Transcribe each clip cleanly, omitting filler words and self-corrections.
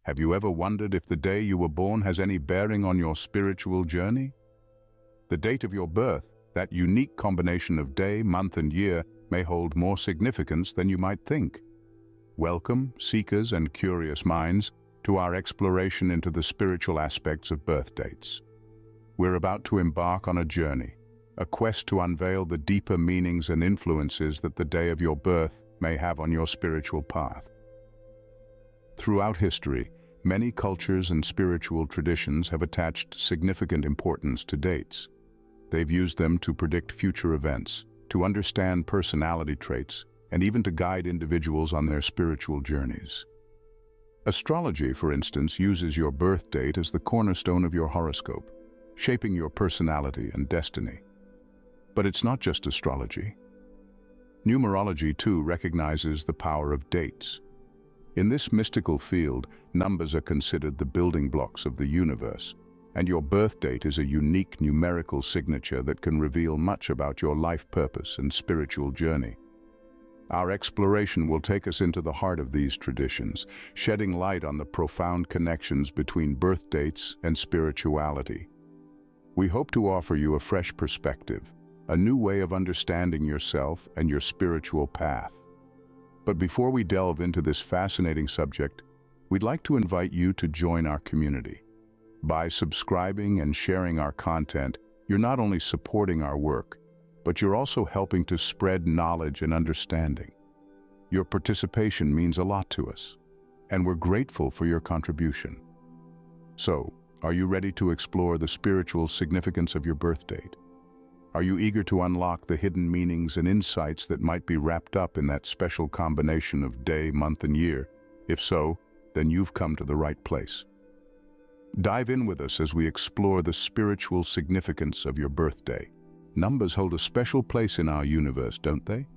Have you ever wondered if the day you were born has any bearing on your spiritual journey? The date of your birth, that unique combination of day, month, and year, may hold more significance than you might think. Welcome, seekers and curious minds, to our exploration into the spiritual aspects of birth dates. We're about to embark on a journey, a quest to unveil the deeper meanings and influences that the day of your birth may have on your spiritual path. Throughout history, many cultures and spiritual traditions have attached significant importance to dates. They've used them to predict future events, to understand personality traits, and even to guide individuals on their spiritual journeys. Astrology, for instance, uses your birth date as the cornerstone of your horoscope, shaping your personality and destiny. But it's not just astrology. Numerology, too, recognizes the power of dates. In this mystical field, numbers are considered the building blocks of the universe, and your birth date is a unique numerical signature that can reveal much about your life purpose and spiritual journey. Our exploration will take us into the heart of these traditions, shedding light on the profound connections between birth dates and spirituality. We hope to offer you a fresh perspective, a new way of understanding yourself and your spiritual path. But before we delve into this fascinating subject, we'd like to invite you to join our community. By subscribing and sharing our content, you're not only supporting our work, but you're also helping to spread knowledge and understanding. Your participation means a lot to us, and we're grateful for your contribution. So, are you ready to explore the spiritual significance of your birth date? Are you eager to unlock the hidden meanings and insights that might be wrapped up in that special combination of day, month, and year? If so, then you've come to the right place. Dive in with us as we explore the spiritual significance of your birthday. Numbers hold a special place in our universe, don't they?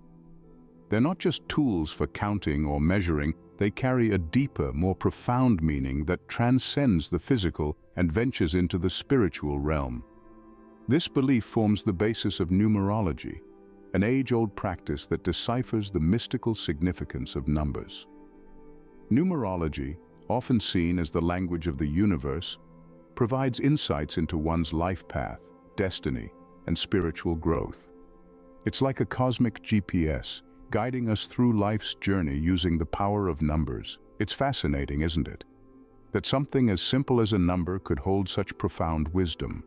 They're not just tools for counting or measuring, they carry a deeper, more profound meaning that transcends the physical and ventures into the spiritual realm. This belief forms the basis of numerology, an age-old practice that deciphers the mystical significance of numbers. Numerology, often seen as the language of the universe, provides insights into one's life path, destiny, and spiritual growth. It's like a cosmic GPS, guiding us through life's journey using the power of numbers. It's fascinating, isn't it? That something as simple as a number could hold such profound wisdom.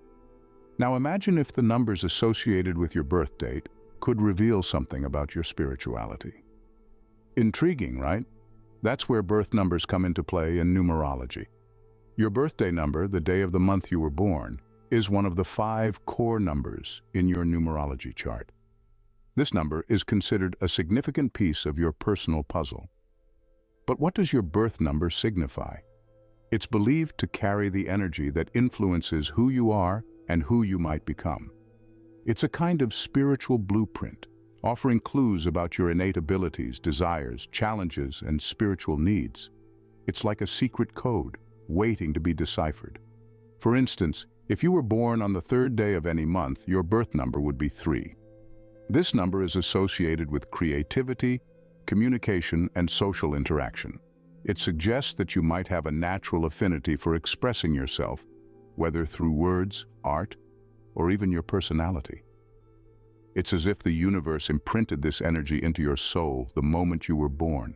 Now imagine if the numbers associated with your birth date could reveal something about your spirituality. Intriguing, right? That's where birth numbers come into play in numerology. Your birthday number, the day of the month you were born, is one of the 5 core numbers in your numerology chart. This number is considered a significant piece of your personal puzzle. But what does your birth number signify? It's believed to carry the energy that influences who you are and who you might become. It's a kind of spiritual blueprint, offering clues about your innate abilities, desires, challenges, and spiritual needs. It's like a secret code, waiting to be deciphered. For instance, if you were born on the 3rd day of any month, your birth number would be 3. This number is associated with creativity, communication, and social interaction. It suggests that you might have a natural affinity for expressing yourself, whether through words, art, or even your personality. It's as if the universe imprinted this energy into your soul the moment you were born.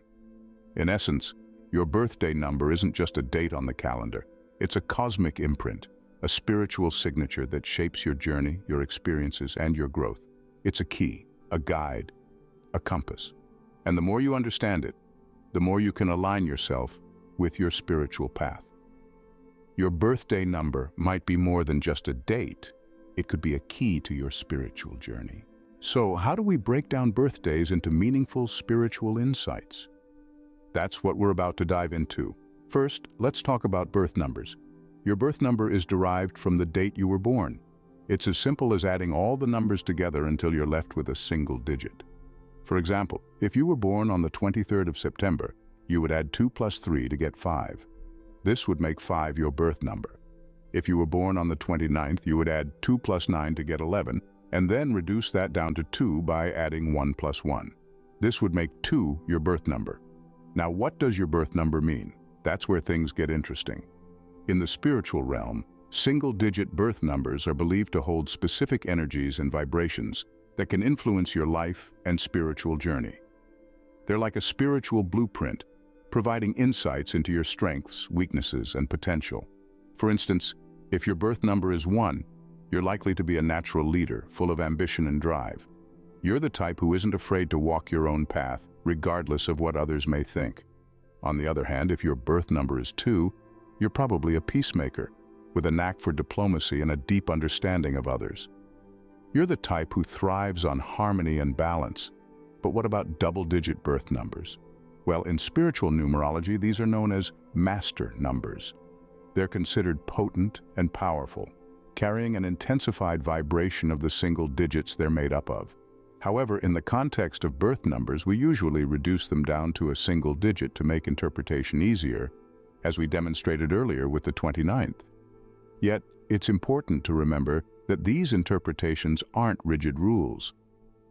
In essence, your birthday number isn't just a date on the calendar. It's a cosmic imprint, a spiritual signature that shapes your journey, your experiences, and your growth. It's a key, a guide, a compass. And the more you understand it, the more you can align yourself with your spiritual path. Your birthday number might be more than just a date. It could be a key to your spiritual journey. So, how do we break down birthdays into meaningful spiritual insights? That's what we're about to dive into. First, let's talk about birth numbers. Your birth number is derived from the date you were born. It's as simple as adding all the numbers together until you're left with a single digit. For example, if you were born on the 23rd of September, you would add 2 plus 3 to get 5. This would make 5 your birth number. If you were born on the 29th, you would add 2 plus 9 to get 11, and then reduce that down to 2 by adding 1 plus 1. This would make 2 your birth number. Now, what does your birth number mean? That's where things get interesting. In the spiritual realm, single-digit birth numbers are believed to hold specific energies and vibrations that can influence your life and spiritual journey. They're like a spiritual blueprint, providing insights into your strengths, weaknesses, and potential. For instance, if your birth number is 1, you're likely to be a natural leader, full of ambition and drive. You're the type who isn't afraid to walk your own path, regardless of what others may think. On the other hand, if your birth number is 2, you're probably a peacemaker, with a knack for diplomacy and a deep understanding of others. You're the type who thrives on harmony and balance. But what about double-digit birth numbers? Well, in spiritual numerology, these are known as master numbers. They're considered potent and powerful, carrying an intensified vibration of the single digits they're made up of. However, in the context of birth numbers, we usually reduce them down to a single digit to make interpretation easier, as we demonstrated earlier with the 29th. Yet, it's important to remember that these interpretations aren't rigid rules.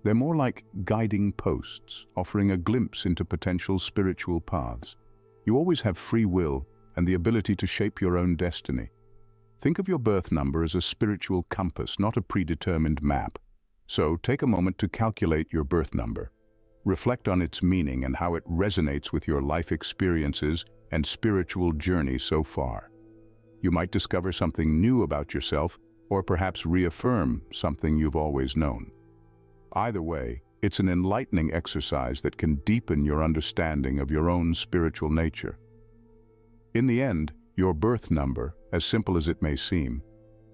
They're more like guiding posts, offering a glimpse into potential spiritual paths. You always have free will and the ability to shape your own destiny. Think of your birth number as a spiritual compass, not a predetermined map. So, take a moment to calculate your birth number. Reflect on its meaning and how it resonates with your life experiences and spiritual journey so far. You might discover something new about yourself, or perhaps reaffirm something you've always known. Either way, it's an enlightening exercise that can deepen your understanding of your own spiritual nature. In the end, your birth number, as simple as it may seem,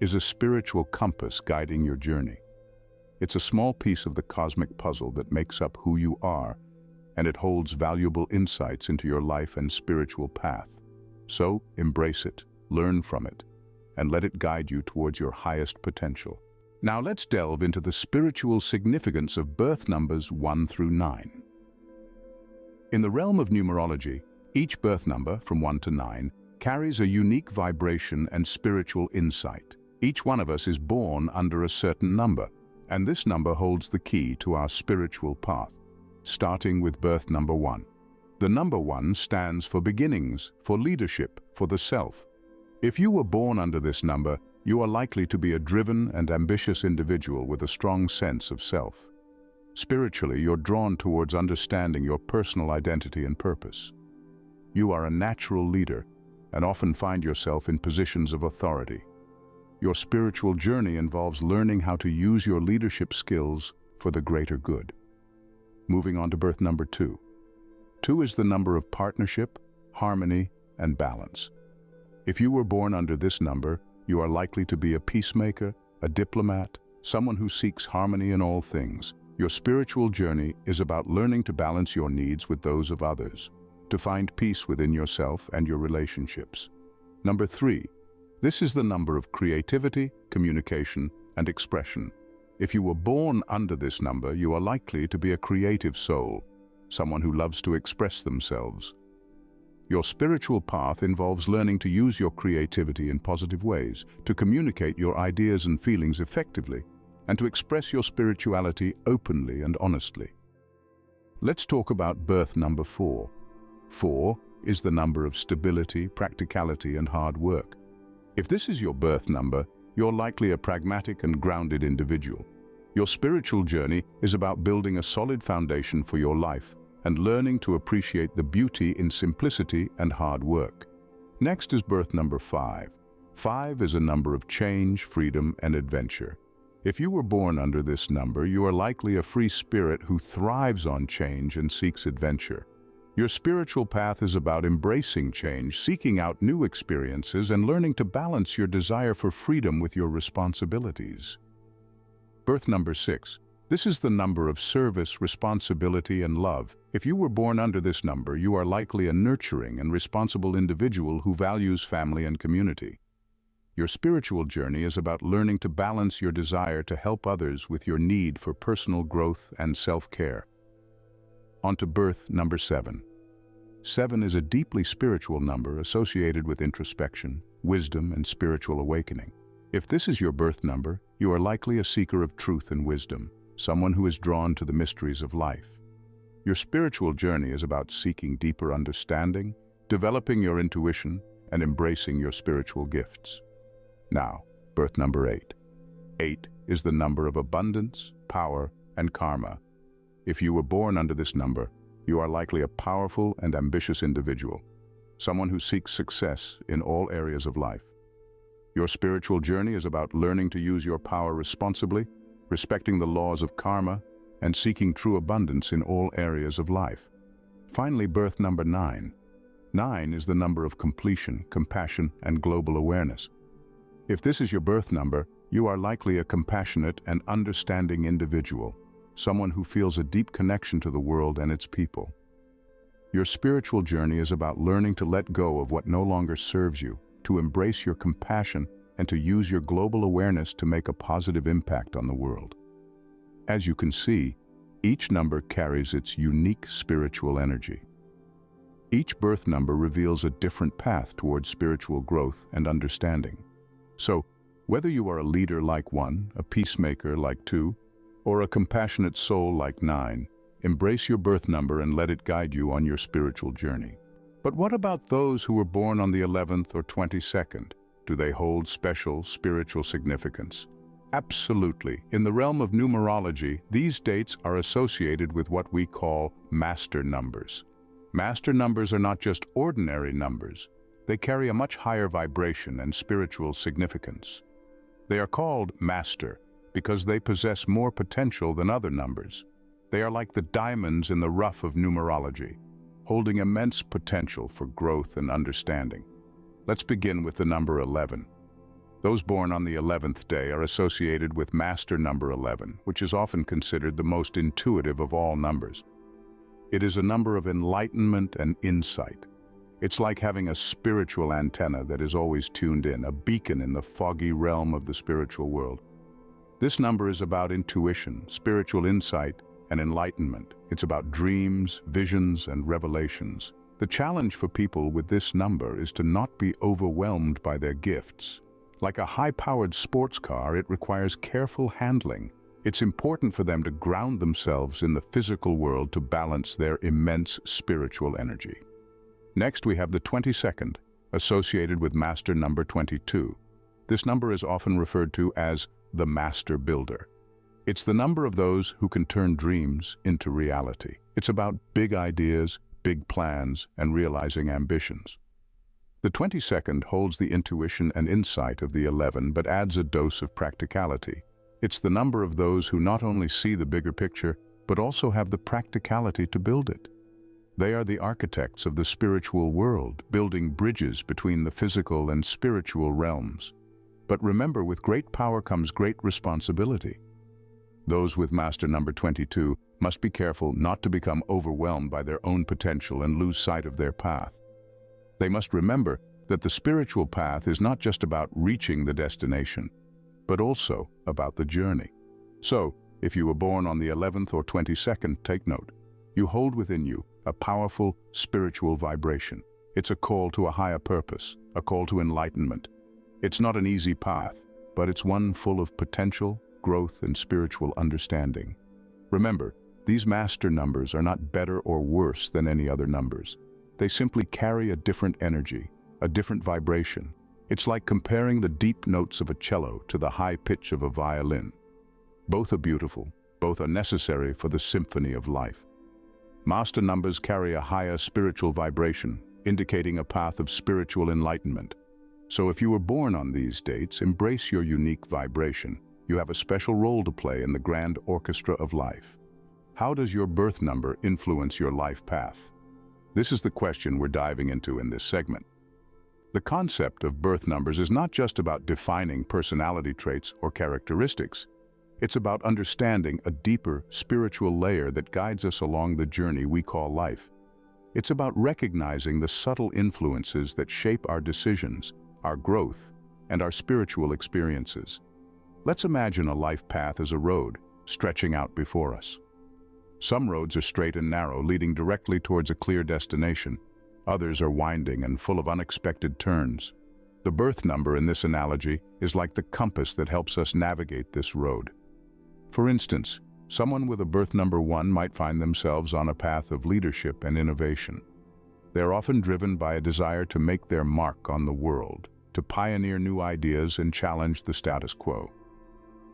is a spiritual compass guiding your journey. It's a small piece of the cosmic puzzle that makes up who you are, and it holds valuable insights into your life and spiritual path. So, embrace it, learn from it, and let it guide you towards your highest potential. Now let's delve into the spiritual significance of birth numbers 1 through 9. In the realm of numerology, each birth number, from 1 to 9, carries a unique vibration and spiritual insight. Each one of us is born under a certain number, and this number holds the key to our spiritual path, starting with birth number 1. The number 1 stands for beginnings, for leadership, for the self. If you were born under this number, you are likely to be a driven and ambitious individual with a strong sense of self. Spiritually, you're drawn towards understanding your personal identity and purpose. You are a natural leader and often find yourself in positions of authority. Your spiritual journey involves learning how to use your leadership skills for the greater good. Moving on to birth number 2. 2 is the number of partnership, harmony, and balance. If you were born under this number, you are likely to be a peacemaker, a diplomat, someone who seeks harmony in all things. Your spiritual journey is about learning to balance your needs with those of others, to find peace within yourself and your relationships. Number 3. This is the number of creativity, communication, and expression. If you were born under this number, you are likely to be a creative soul, someone who loves to express themselves. Your spiritual path involves learning to use your creativity in positive ways, to communicate your ideas and feelings effectively, and to express your spirituality openly and honestly. Let's talk about birth number 4. 4 is the number of stability, practicality, and hard work. If this is your birth number, you're likely a pragmatic and grounded individual. Your spiritual journey is about building a solid foundation for your life and learning to appreciate the beauty in simplicity and hard work. Next is birth number 5. 5 is a number of change, freedom, and adventure. If you were born under this number, you are likely a free spirit who thrives on change and seeks adventure. Your spiritual path is about embracing change, seeking out new experiences, and learning to balance your desire for freedom with your responsibilities. Birth number 6. This is the number of service, responsibility, and love. If you were born under this number, you are likely a nurturing and responsible individual who values family and community. Your spiritual journey is about learning to balance your desire to help others with your need for personal growth and self-care. On to birth number 7. 7 is a deeply spiritual number associated with introspection, wisdom, and spiritual awakening. If this is your birth number, you are likely a seeker of truth and wisdom, someone who is drawn to the mysteries of life. Your spiritual journey is about seeking deeper understanding, developing your intuition and embracing your spiritual gifts. Now, birth number 8. 8 is the number of abundance, power, and karma. If you were born under this number, you are likely a powerful and ambitious individual, someone who seeks success in all areas of life. Your spiritual journey is about learning to use your power responsibly, respecting the laws of karma, and seeking true abundance in all areas of life. Finally, birth number 9. 9 is the number of completion, compassion, and global awareness. If this is your birth number, you are likely a compassionate and understanding individual, someone who feels a deep connection to the world and its people. Your spiritual journey is about learning to let go of what no longer serves you, to embrace your compassion, and to use your global awareness to make a positive impact on the world. As you can see, each number carries its unique spiritual energy. Each birth number reveals a different path towards spiritual growth and understanding. So, whether you are a leader like 1, a peacemaker like 2, or a compassionate soul like 9, embrace your birth number and let it guide you on your spiritual journey. But what about those who were born on the 11th or 22nd? Do they hold special spiritual significance? Absolutely. In the realm of numerology, these dates are associated with what we call master numbers. Master numbers are not just ordinary numbers. They carry a much higher vibration and spiritual significance. They are called master because they possess more potential than other numbers. They are like the diamonds in the rough of numerology, holding immense potential for growth and understanding. Let's begin with the number 11. Those born on the 11th day are associated with master number 11, which is often considered the most intuitive of all numbers. It is a number of enlightenment and insight. It's like having a spiritual antenna that is always tuned in, a beacon in the foggy realm of the spiritual world. This number is about intuition, spiritual insight, and enlightenment. It's about dreams, visions, and revelations. The challenge for people with this number is to not be overwhelmed by their gifts. Like a high-powered sports car, it requires careful handling. It's important for them to ground themselves in the physical world to balance their immense spiritual energy. Next, we have the 22nd, associated with master number 22. This number is often referred to as the master builder. It's the number of those who can turn dreams into reality. It's about big ideas, big plans, and realizing ambitions. The 22nd holds the intuition and insight of the 11, but adds a dose of practicality. It's the number of those who not only see the bigger picture, but also have the practicality to build it. They are the architects of the spiritual world, building bridges between the physical and spiritual realms. But remember, with great power comes great responsibility. Those with master number 22 must be careful not to become overwhelmed by their own potential and lose sight of their path. They must remember that the spiritual path is not just about reaching the destination, but also about the journey. So, if you were born on the 11th or 22nd, take note. You hold within you a powerful spiritual vibration. It's a call to a higher purpose, a call to enlightenment. It's not an easy path, but it's one full of potential, growth, and spiritual understanding. Remember, these master numbers are not better or worse than any other numbers. They simply carry a different energy, a different vibration. It's like comparing the deep notes of a cello to the high pitch of a violin. Both are beautiful, both are necessary for the symphony of life. Master numbers carry a higher spiritual vibration, indicating a path of spiritual enlightenment. So if you were born on these dates, embrace your unique vibration. You have a special role to play in the grand orchestra of life. How does your birth number influence your life path? This is the question we're diving into in this segment. The concept of birth numbers is not just about defining personality traits or characteristics. It's about understanding a deeper spiritual layer that guides us along the journey we call life. It's about recognizing the subtle influences that shape our decisions, our growth, and our spiritual experiences. Let's imagine a life path as a road, stretching out before us. Some roads are straight and narrow, leading directly towards a clear destination. Others are winding and full of unexpected turns. The birth number in this analogy is like the compass that helps us navigate this road. For instance, someone with a birth number 1 might find themselves on a path of leadership and innovation. They are often driven by a desire to make their mark on the world, to pioneer new ideas and challenge the status quo.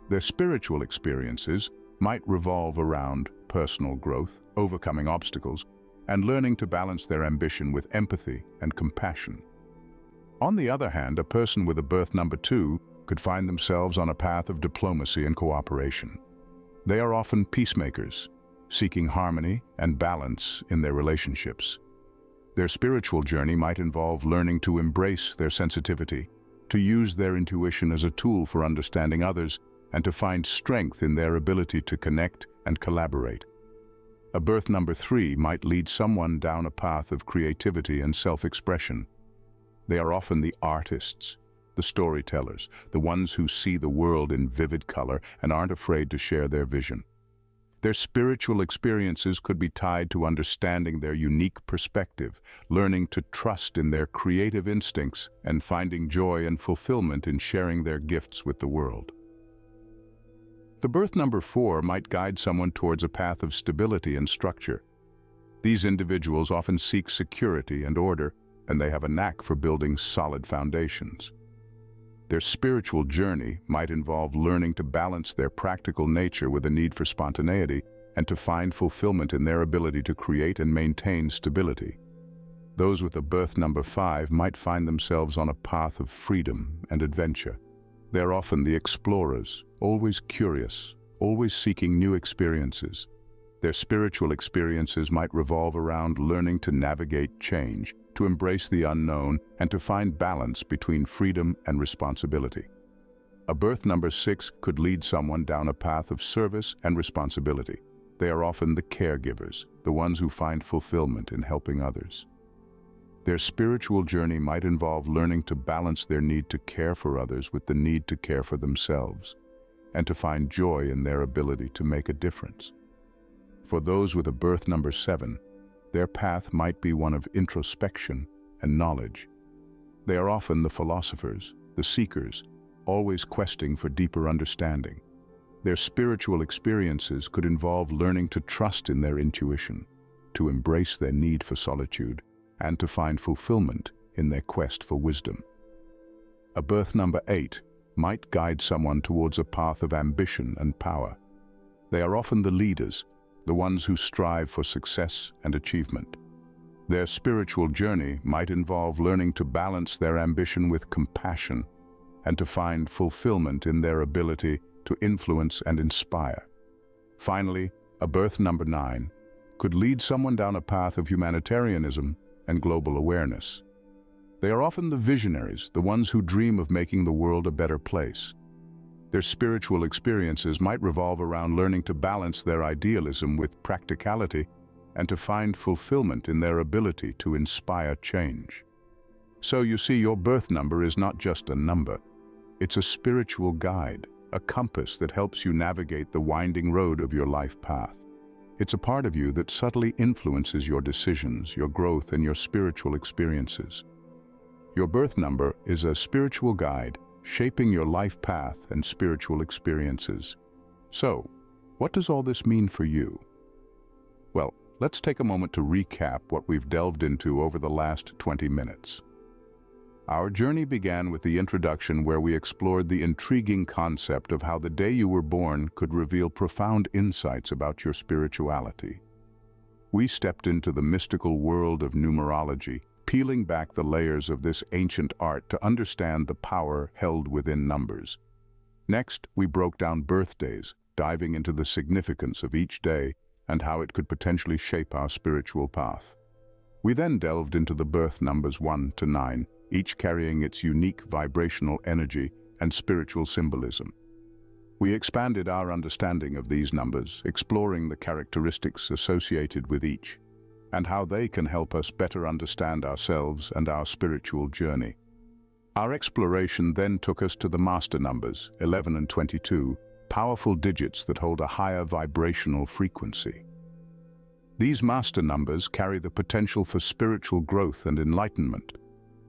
Their spiritual experiences might revolve around personal growth, overcoming obstacles, and learning to balance their ambition with empathy and compassion. On the other hand, a person with a birth number 2 could find themselves on a path of diplomacy and cooperation. They are often peacemakers, seeking harmony and balance in their relationships. Their spiritual journey might involve learning to embrace their sensitivity, to use their intuition as a tool for understanding others, and to find strength in their ability to connect and collaborate. A birth number 3 might lead someone down a path of creativity and self-expression. They are often the artists, the storytellers, the ones who see the world in vivid color and aren't afraid to share their vision. Their spiritual experiences could be tied to understanding their unique perspective, learning to trust in their creative instincts, and finding joy and fulfillment in sharing their gifts with the world. The birth number 4 might guide someone towards a path of stability and structure. These individuals often seek security and order, and they have a knack for building solid foundations. Their spiritual journey might involve learning to balance their practical nature with a need for spontaneity and to find fulfillment in their ability to create and maintain stability. Those with a birth number 5 might find themselves on a path of freedom and adventure. They are often the explorers, always curious, always seeking new experiences. Their spiritual experiences might revolve around learning to navigate change, to embrace the unknown, and to find balance between freedom and responsibility. A birth number 6 could lead someone down a path of service and responsibility. They are often the caregivers, the ones who find fulfillment in helping others. Their spiritual journey might involve learning to balance their need to care for others with the need to care for themselves, and to find joy in their ability to make a difference. For those with a birth number 7, their path might be one of introspection and knowledge. They are often the philosophers, the seekers, always questing for deeper understanding. Their spiritual experiences could involve learning to trust in their intuition, to embrace their need for solitude, and to find fulfillment in their quest for wisdom. A birth number 8 might guide someone towards a path of ambition and power. They are often the leaders, the ones who strive for success and achievement. Their spiritual journey might involve learning to balance their ambition with compassion and to find fulfillment in their ability to influence and inspire. Finally, a birth number 9 could lead someone down a path of humanitarianism and global awareness. They are often the visionaries, the ones who dream of making the world a better place. Their spiritual experiences might revolve around learning to balance their idealism with practicality and to find fulfillment in their ability to inspire change. So you see, your birth number is not just a number. It's a spiritual guide, a compass that helps you navigate the winding road of your life path. It's a part of you that subtly influences your decisions, your growth, and your spiritual experiences. Your birth number is a spiritual guide, shaping your life path and spiritual experiences. So, what does all this mean for you? Well, let's take a moment to recap what we've delved into over the last 20 minutes. Our journey began with the introduction, where we explored the intriguing concept of how the day you were born could reveal profound insights about your spirituality. We stepped into the mystical world of numerology, peeling back the layers of this ancient art to understand the power held within numbers. Next, we broke down birthdays, diving into the significance of each day and how it could potentially shape our spiritual path. We then delved into the birth numbers 1 to 9, each carrying its unique vibrational energy and spiritual symbolism. We expanded our understanding of these numbers, exploring the characteristics associated with each, and how they can help us better understand ourselves and our spiritual journey. Our exploration then took us to the master numbers, 11 and 22, powerful digits that hold a higher vibrational frequency. These master numbers carry the potential for spiritual growth and enlightenment,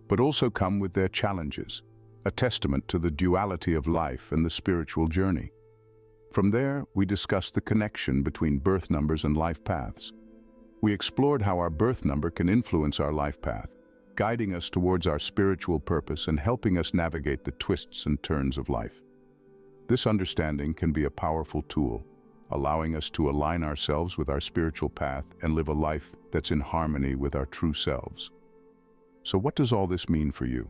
but also come with their challenges, a testament to the duality of life and the spiritual journey. From there, we discussed the connection between birth numbers and life paths. We explored how our birth number can influence our life path, guiding us towards our spiritual purpose and helping us navigate the twists and turns of life. This understanding can be a powerful tool, allowing us to align ourselves with our spiritual path and live a life that's in harmony with our true selves. So what does all this mean for you?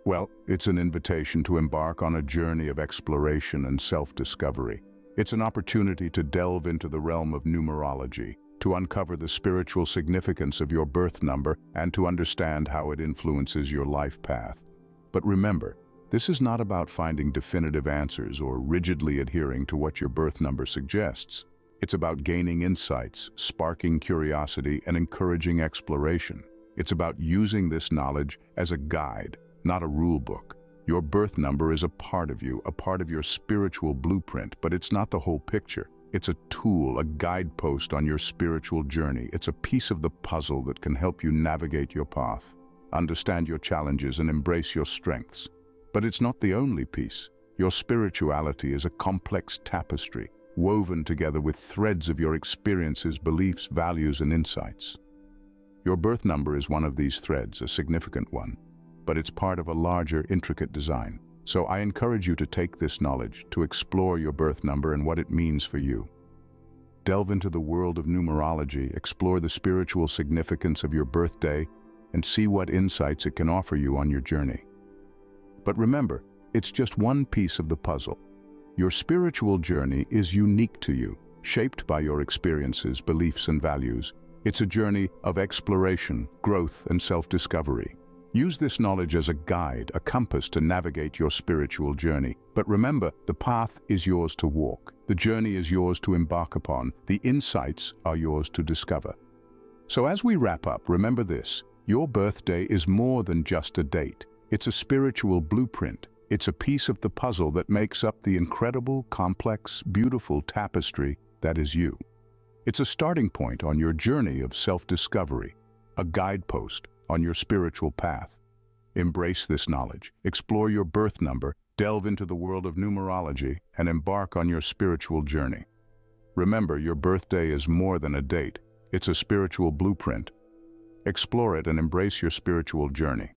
Well, it's an invitation to embark on a journey of exploration and self-discovery. It's an opportunity to delve into the realm of numerology, to uncover the spiritual significance of your birth number and to understand how it influences your life path. But remember, this is not about finding definitive answers or rigidly adhering to what your birth number suggests. It's about gaining insights, sparking curiosity, and encouraging exploration. It's about using this knowledge as a guide, not a rule book. Your birth number is a part of you, a part of your spiritual blueprint, but it's not the whole picture. It's a tool, a guidepost on your spiritual journey. It's a piece of the puzzle that can help you navigate your path, understand your challenges, and embrace your strengths. But it's not the only piece. Your spirituality is a complex tapestry, woven together with threads of your experiences, beliefs, values, and insights. Your birth number is one of these threads, a significant one, but it's part of a larger, intricate design. So I encourage you to take this knowledge, to explore your birth number and what it means for you. Delve into the world of numerology, explore the spiritual significance of your birthday, and see what insights it can offer you on your journey. But remember, it's just one piece of the puzzle. Your spiritual journey is unique to you, shaped by your experiences, beliefs, and values. It's a journey of exploration, growth, and self-discovery. Use this knowledge as a guide, a compass to navigate your spiritual journey. But remember, the path is yours to walk. The journey is yours to embark upon. The insights are yours to discover. So as we wrap up, remember this: your birthday is more than just a date. It's a spiritual blueprint. It's a piece of the puzzle that makes up the incredible, complex, beautiful tapestry that is you. It's a starting point on your journey of self-discovery, a guidepost on your spiritual path. Embrace this knowledge, explore your birth number, delve into the world of numerology, and embark on your spiritual journey. Remember, your birthday is more than a date. It's a spiritual blueprint. Explore it and embrace your spiritual journey.